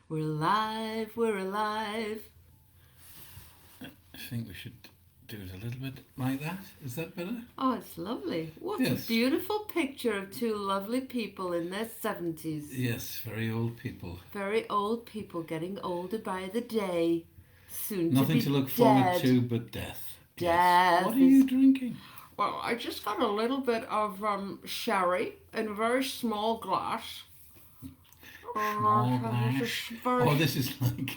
We're alive, we're alive. I think we should do it a little bit like that. Is that better? Oh, it's lovely. What a Yes. beautiful picture of two lovely people in their 70s. Yes, very old people. Very old people getting older by the day. Soon Nothing to to be look forward dead. to but death. Yes. Death What are is... you drinking? Well, I just got a little bit of sherry in a very small glass. Small glass. Oh, this is like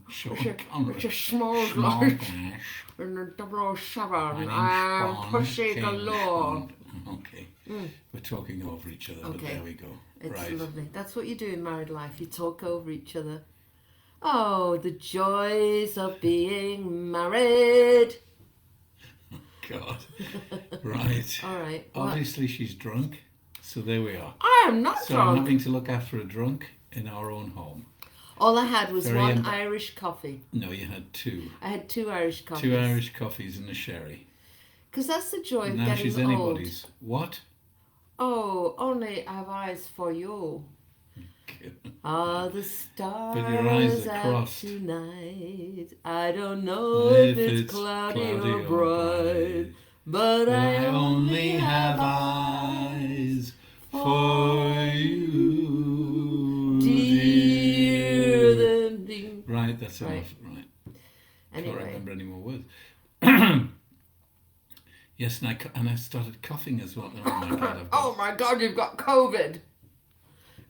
Sean Connery. It's a small Small glass. glass. In a My 007. name's I'm Bond, Pussy James Galore. Bond. Okay. We're talking over each other, but Okay. there we go. It's Right. lovely. That's what you do in married life. You talk over each other. Oh, the joys of being married. God. Right. All right. What? Obviously, she's drunk, so there we are. I am not So I'm drunk. having to look after a drunk in our own home. All I had was Very one emba- Irish coffee. No, you had two. I had two Irish coffees. Two Irish coffees and a sherry. Because that's the joy of Now getting she's old. anybody's. What? Oh, only have eyes for you. Are the stars But your eyes are out crossed. tonight? I don't know if it's cloudy or bright, but I only have eyes for you, dear than thee. Right, that's Right. enough. Right. Can't Anyway, remember any more words. Yes, and I started coughing as well. Oh my God! oh my God, you've got COVID.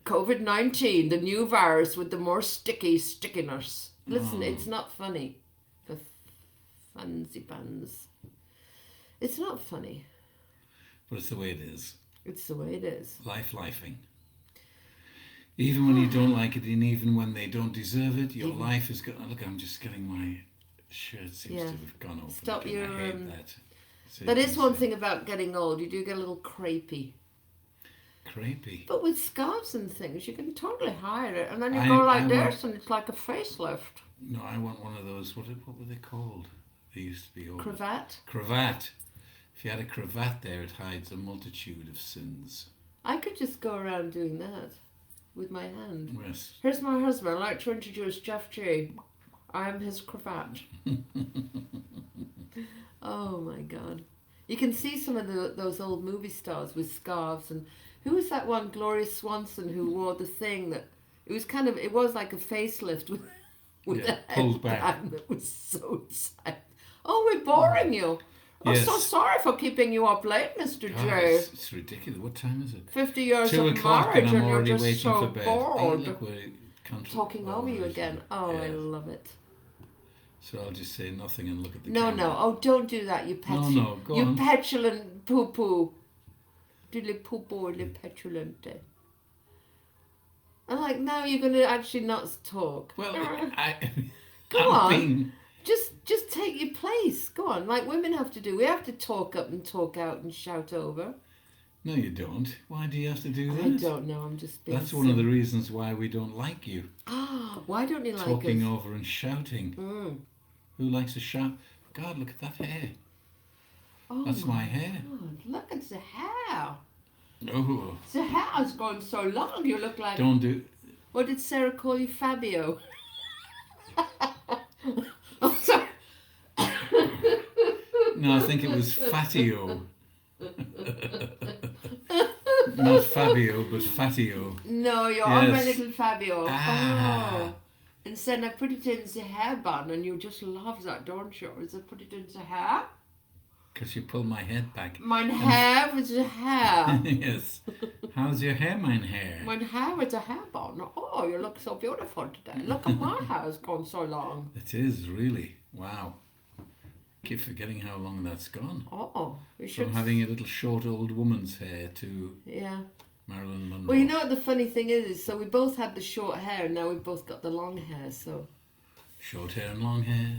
COVID-19, the new virus with the more stickiness. Listen, it's not funny. For funsy buns. It's not funny. But it's the way it is. It's the way it is. Lifing. Even when you don't like it, and even when they don't deserve it, your life is going. Look, I'm just getting my shirt seems to have gone open. Stop again. your. I hate that. So That you is can one see. thing about getting old. You do get a little crepey. Crepey. But with scarves and things, you can totally hide it, and then you I- go like I this, and it's like a facelift. No, I want one of those. What were they called? They used to be old. Cravat. Cravat. If you had a cravat there, it hides a multitude of sins. I could just go around doing that with my hand. Yes. Here's my husband. I'd like to introduce Jeff G. I'm his cravat. Oh my God. You can see some of those old movie stars with scarves. And who was that one, Gloria Swanson, who wore the thing that, it was like a facelift with Yeah, a pulled back. headband that was so sad. Oh, we're boring you. I'm Yes. so sorry for keeping you up late, Mr. God, J. it's ridiculous. What time is it? 50 years 2 of o'clock marriage and I'm and you're already just waiting so for bed. Hey, bored. look, we're Talking over you again. Oh, I Yeah. love it. So I'll just say nothing and look at the No, camera. no. Oh, don't do that, you petulant. No, go you on. petulant poo-poo. Do le poo-poo, le petulante. I'm like, now you're going to actually not talk. Well, Go I'm on. being- Just take your place. Go on, like women have to do. We have to talk up and talk out and shout over. No, you don't. Why do you have to do that? I don't know, I'm just being That's one of the reasons why we don't like you. Ah, why don't you like Talking us? over and shouting. Who likes to shout? God, look at that hair. Oh That's my hair. God, look at the hair. Oh, The hair's gone so long, you look like... don't do... What did Sarah call you, Fabio? Oh, sorry. No, I think it was Fatio. Not Fabio, but Fatio. No, you're on my Yes. little Fabio. Ah. Oh. Instead, I put it in the hair bun, and you just love that, don't you? Is I put it in the hair? Because you pulled my head back. Mine hair with the hair. Yes. How's your hair, mine hair? Mine hair with the hair bun. Oh, you look so beautiful today. Look at my hair, it's gone so long. It is, really. Wow. Keep forgetting how long that's gone. Oh, we should... From having a little short old woman's hair to Yeah. Marilyn Monroe. Well, you know what the funny thing is? So we both had the short hair, and now we've both got the long hair, so... Short hair and long hair.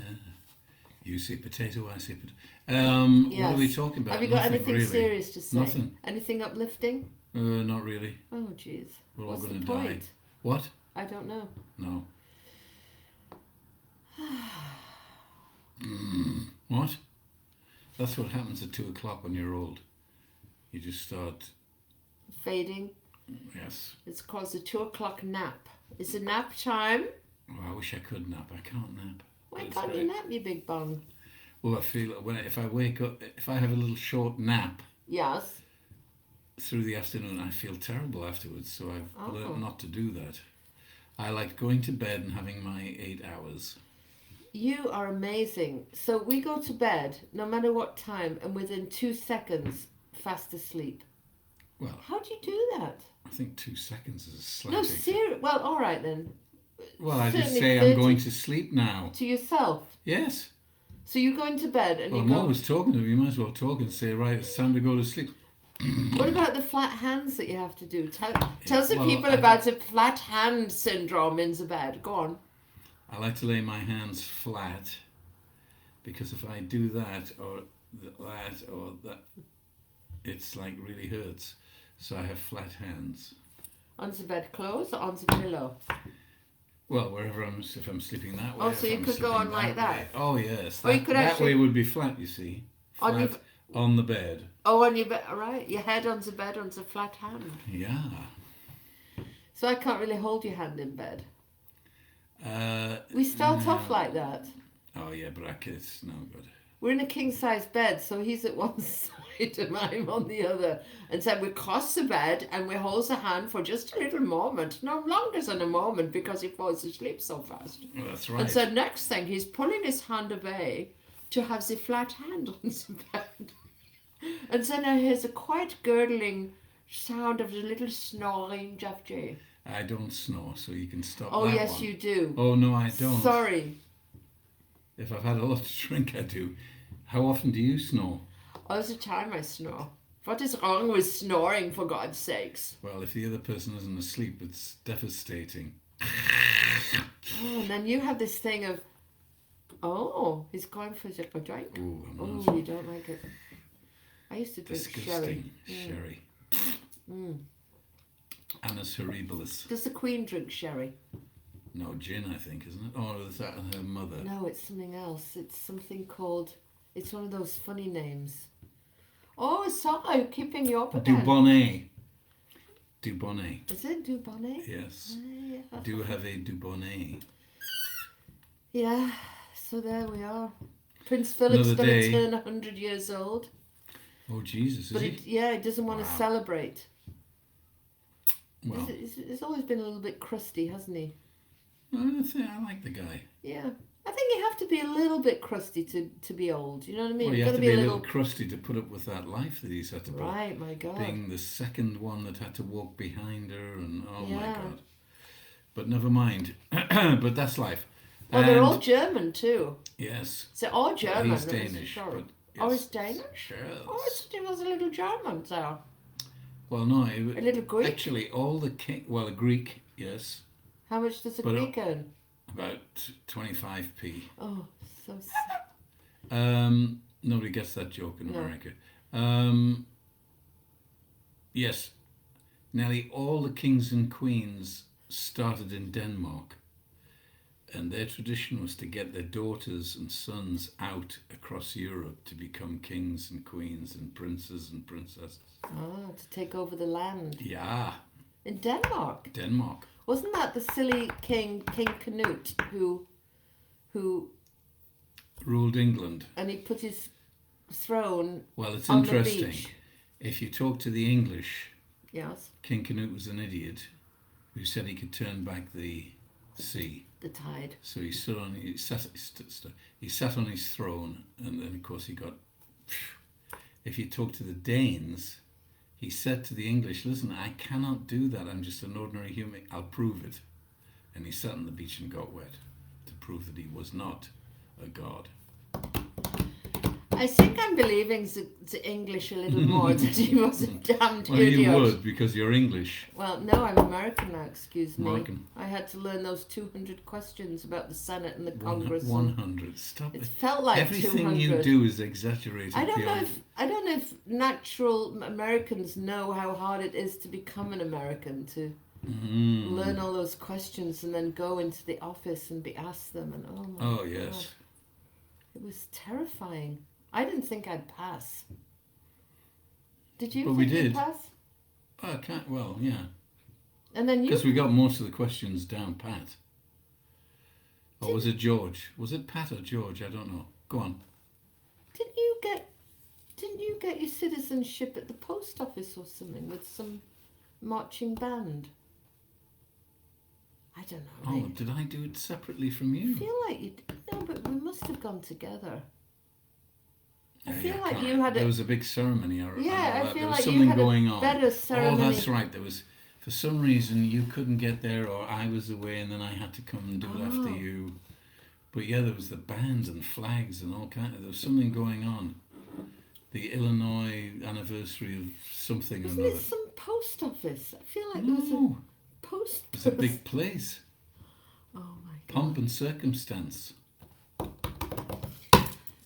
You say potato, I say potato. Yes. What are we talking about? Have you got Nothing, anything really. serious to say? Nothing. Anything uplifting? Not really. Oh, jeez. We're all What's going the to die. point? What? I don't know. No. What? That's what happens at 2 o'clock when you're old. You just start... Fading. Yes. It's called the 2 o'clock nap. It's a nap time. Oh, I wish I could nap. I can't nap. Why It's can't you nap, you big bung? Well, I feel if I wake up, if I have a little short nap Yes. through the afternoon, I feel terrible afterwards. So I've Oh. learned not to do that. I like going to bed and having my 8 hours. You are amazing. So we go to bed, no matter what time, and within 2 seconds, fast asleep. Well, How do you do that? I think 2 seconds is a slight. No, serious. Well, all right then. Well, I just Certainly say 30 I'm going to sleep now. To yourself. Yes. So you go into bed and Well, you I'm go. always talking to you. You might as well talk and say, right, it's time to go to sleep. What about the flat hands that you have to do? Tell the well, people about the flat hand syndrome in the bed. Go on. I like to lay my hands flat because if I do that or that, it's like really hurts. So I have flat hands. On the bedclothes or on the pillow? Well, wherever if I'm sleeping that way. Oh, so if you I'm could go sleeping on like that? way. Oh, yes. Or you That, could that actually- way would be flat, you see. On Flat your- on the bed. Oh, on your bed, right? Your head on the bed on the flat hand. Yeah. So I can't really hold your hand in bed. Uh, We start no. off like that. Oh, yeah, but it's no good. We're in a king size bed, so he's at one side and I'm on the other. And so we cross the bed and we hold the hand for just a little moment, no longer than a moment because he falls asleep so fast. Well, that's right. And so next thing, he's pulling his hand away to have the flat hand on the bed. And then I hear the quite gurgling sound of the little snoring Jeff J. I don't snore, so you can stop Oh, that yes, one. you do. Oh, no, I don't. Sorry. If I've had a lot to drink, I do. How often do you snore? All the time I snore. What is wrong with snoring, for God's sakes? Well, if the other person isn't asleep, it's devastating. Oh, and then you have this thing of, oh, he's going for a drink. Ooh, I'm Oh, not you don't like it. I used to drink disgusting. sherry. Sherry. Mm. Annus horribilis. Does the Queen drink sherry? No, gin, I think, isn't it? Or is that her mother? No, it's something else. It's something called, it's one of those funny names. Oh, sorry, keeping you up again. Dubonnet. Dubonnet. Is it Dubonnet? Yes. Yeah. Do have a Dubonnet. Yeah, so there we are. Prince Philip's Another going to day. turn 100 years old. Oh, Jesus, But is he? he doesn't want to Wow. celebrate. Well, He's always been a little bit crusty, hasn't he? I like the guy. Yeah. I think you have to be a little bit crusty to be old. You know what I mean? Well, you You've have got to be a little crusty to put up with that life that he's had to put up. Right, my God. Being the second one that had to walk behind her, and oh my Yeah. God. But never mind. But that's life. Well, they're And- all German too. Yes. They're all German. He's that was Danish. sorry. But Oh, yes. he's Danish? Yes. Oh, I thought he was a little German there. Well, no, A little Greek? actually all the a Greek, yes, How much does a But, Greek earn? about 25p. Oh, so sad. Nobody gets that joke in No. America. Yes, nearly all the kings and queens started in Denmark, and their tradition was to get their daughters and sons out across Europe to become kings and queens and princes and princesses. Ah, to take over the land. Yeah, In Denmark. Denmark. Wasn't that the silly King Canute who Ruled England. and he put his throne Well, it's on the interesting. beach? If you talk to the English, Yes, King Canute was an idiot who said he could turn back the sea. the tide. So he stood on he sat on his throne, and then of course he got. If you talk to the Danes, he said to the English, "Listen, I cannot do that. I'm just an ordinary human. I'll prove it." And he sat on the beach and got wet to prove that he was not a god. I think I'm believing the English a little more that he was a damned Well, idiot. you would because you're English. Well, no, I'm American now, excuse me. American. I had to learn those 200 questions about the Senate and the Congress. 100. Stop It it. felt like Everything 200. you do is exaggerated. I don't beyond- know if natural Americans know how hard it is to become an American, to learn all those questions and then go into the office and be asked them, and oh my Oh God, yes. it was terrifying. I didn't think I'd pass. Did you But think we you'd did. pass? Oh, I can't. Well, yeah. And then you... Because we got most of the questions down pat. Or was it George? Was it Pat or George? I don't know. Go on. Didn't you get your citizenship at the post office or something with some marching band? I don't know. Oh, did I do it separately from you? I feel like you... No, but we must have gone together. I Yeah, feel you like can't. you had There a... was a big ceremony. Yeah, I there feel was like you something had going a on. better ceremony. Oh, that's right. There was, for some reason, you couldn't get there, or I was away, and then I had to come and do it after you. But yeah, there was the bands and flags and all kind of... There was something going on. The Illinois anniversary of something or Wasn't another. it some post office? I feel like there was a No, post it's a big place. Oh my God. Pomp and circumstance.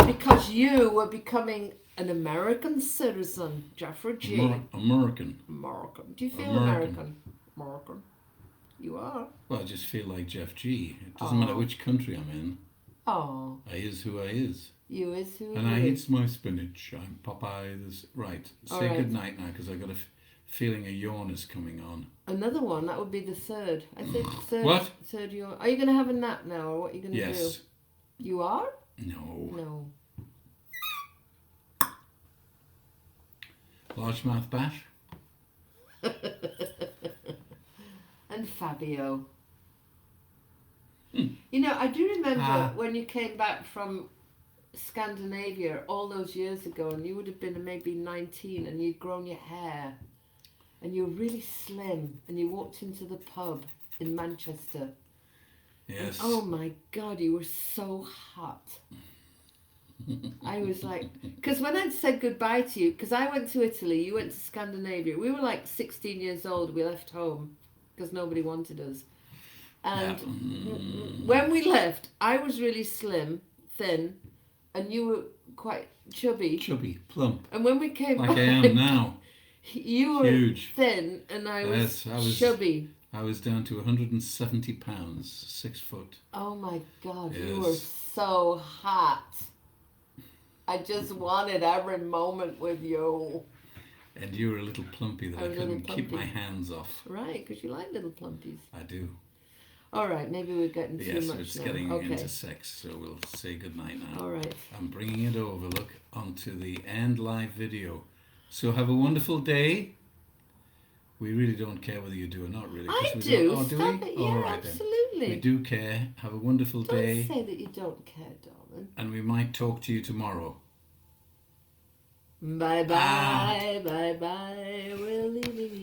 Because you were becoming an American citizen, Jeffrey G. American. American. Do you feel American. American? American. You are. Well, I just feel like Jeff G. It doesn't matter which country I'm in. Oh. I is who I is. You is who And you I is. eat my spinach. I'm Popeye. Right. All Say right. good night now, because I got a feeling a yawn is coming on. Another one, that would be the third. I think third. What? Third yawn. Are you going to have a nap now, or what are you going to do? Yes. You are? No. No. Largemouth bat. And Fabio. You know, I do remember when you came back from Scandinavia all those years ago, and you would have been maybe 19, and you'd grown your hair, and you were really slim, and you walked into the pub in Manchester. Yes. And, oh my God, you were so hot. I was like, because when I'd said goodbye to you, because I went to Italy, you went to Scandinavia, we were like 16 years old, we left home because nobody wanted us. And when we left, I was really slim, thin, and you were quite chubby. Chubby, plump. And when we came Like back, I am now. you were Huge. thin, and I was Yes, chubby. I was down to 170 pounds, 6 foot. Oh my God, you Yes. were so hot. I just wanted every moment with you. And you were a little plumpy that I I was a little couldn't keep plumpy. my hands off. Right, because you like little plumpies. I do. All right, maybe we're getting too Yes, much it's now. getting Okay. into sex, so we'll say goodnight now. All right. I'm bringing it over, look, onto the end live video. So have a wonderful day. We really don't care whether you do or not, really. 'cause I we do. don't- Oh, do Stop we? it. All Yeah, right, then. absolutely. We do care. Have a wonderful Don't day. say that you don't care, darling. And we might talk to you tomorrow. Bye bye, bye bye. We're leaving you.